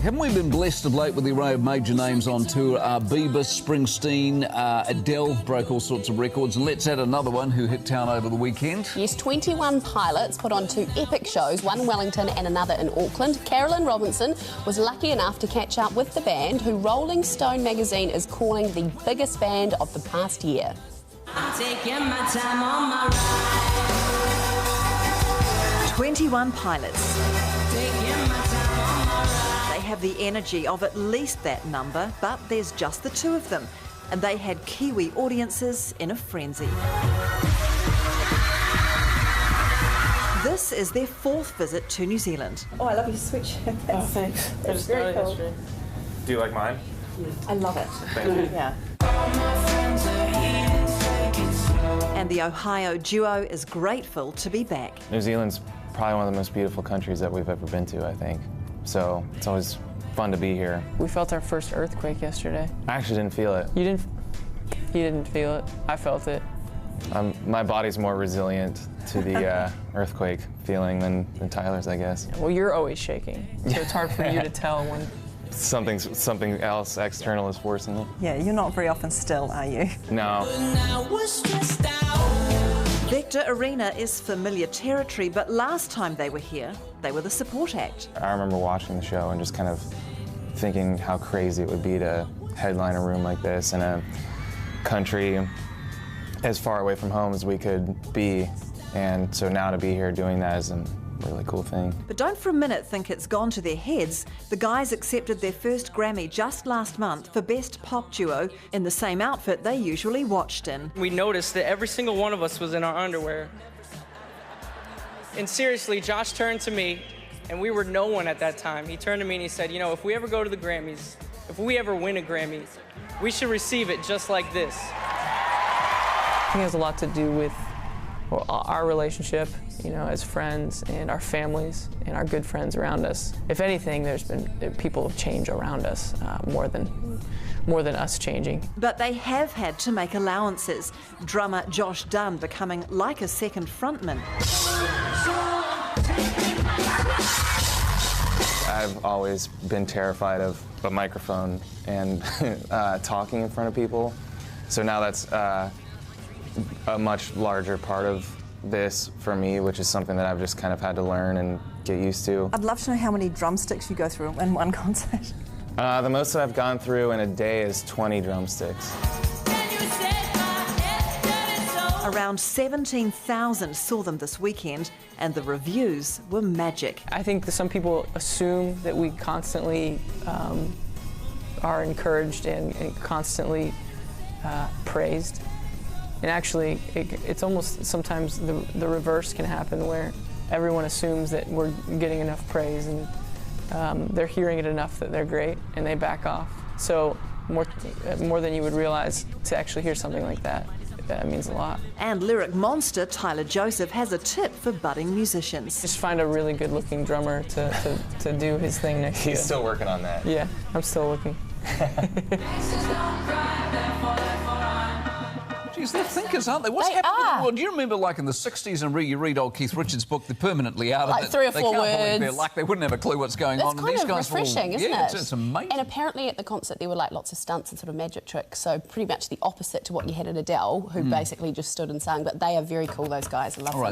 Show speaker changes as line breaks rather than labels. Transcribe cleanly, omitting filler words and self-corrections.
Haven't we been blessed of late with the array of major names on tour? Bieber, Springsteen, Adele broke all sorts of records. And let's add another one who hit town over the weekend.
Yes, 21 Pilots put on 2 epic shows, one in Wellington and another in Auckland. Carolyn Robinson was lucky enough to catch up with the band, who Rolling Stone magazine is calling the biggest band of the past year.
I'm taking my time on my ride.
21 Pilots.
Taking my time on my ride.
They have the energy of at least that number, but there's just the two of them, and they had Kiwi audiences in a frenzy. This is their 4th visit to New Zealand.
Oh, I love your sweatshirt.
Oh, thanks.
That's very cool.
Do you like mine?
I love it.
Thank you.
Yeah.
And the Ohio duo is grateful to be back.
New Zealand's probably one of the most beautiful countries that we've ever been to, I think. So it's always fun to be here.
We felt our first earthquake yesterday.
I actually didn't feel it.
You didn't feel it. I felt it.
My body's more resilient to the earthquake feeling than Tyler's, I guess.
Well, you're always shaking, so it's hard for you to tell when.
Something else external is forcing it.
Yeah, you're not very often still, are you?
No.
Vector Arena is familiar territory, but last time they were here, they were the support act.
I remember watching the show and just kind of thinking how crazy it would be to headline a room like this in a country as far away from home as we could be. And so now to be here doing that is a really cool thing.
But don't for a minute think it's gone to their heads. The guys accepted their first Grammy just last month for Best Pop Duo in the same outfit they usually watched in.
We noticed that every single one of us was in our underwear. And seriously, Josh turned to me, and we were no one at that time. He turned to me and he said, you know, if we ever go to the Grammys, if we ever win a Grammy, we should receive it just like this.
I think it has a lot to do with our relationship, you know, as friends, and our families and our good friends around us. If anything, there's been people have changed around us more than us changing.
But they have had to make allowances. Drummer Josh Dunn becoming like a second frontman.
I've always been terrified of a microphone and talking in front of people. So now that's a much larger part of this for me, which is something that I've just kind of had to learn and get used to.
I'd love to know how many drumsticks you go through in one concert.
The most that I've gone through in a day is 20 drumsticks.
Around 17,000 saw them this weekend, and the reviews were magic.
I think that some people assume that we constantly are encouraged and constantly praised. And actually, it's almost sometimes the reverse can happen, where everyone assumes that we're getting enough praise and they're hearing it enough that they're great and they back off. So more than you would realize, to actually hear something like that, that means a lot.
And lyric monster Tyler Joseph has a tip for budding musicians.
Just find a really good-looking drummer to do his thing next year.
He's still working on that.
Yeah, I'm still looking.
Geez, they're thinkers, aren't they? What's happened to the world? Do you remember, like, in the 60s, and you read old Keith Richards' book, they're permanently out of it.
Like 3 or 4
they can't believe
words.
Like, they wouldn't have a clue what's going on.
It's kind of refreshing, isn't it?
It's amazing.
And apparently at the concert there were like lots of stunts and sort of magic tricks, so pretty much the opposite to what you had at Adele, who basically just stood and sang. But they are very cool, those guys. I love them.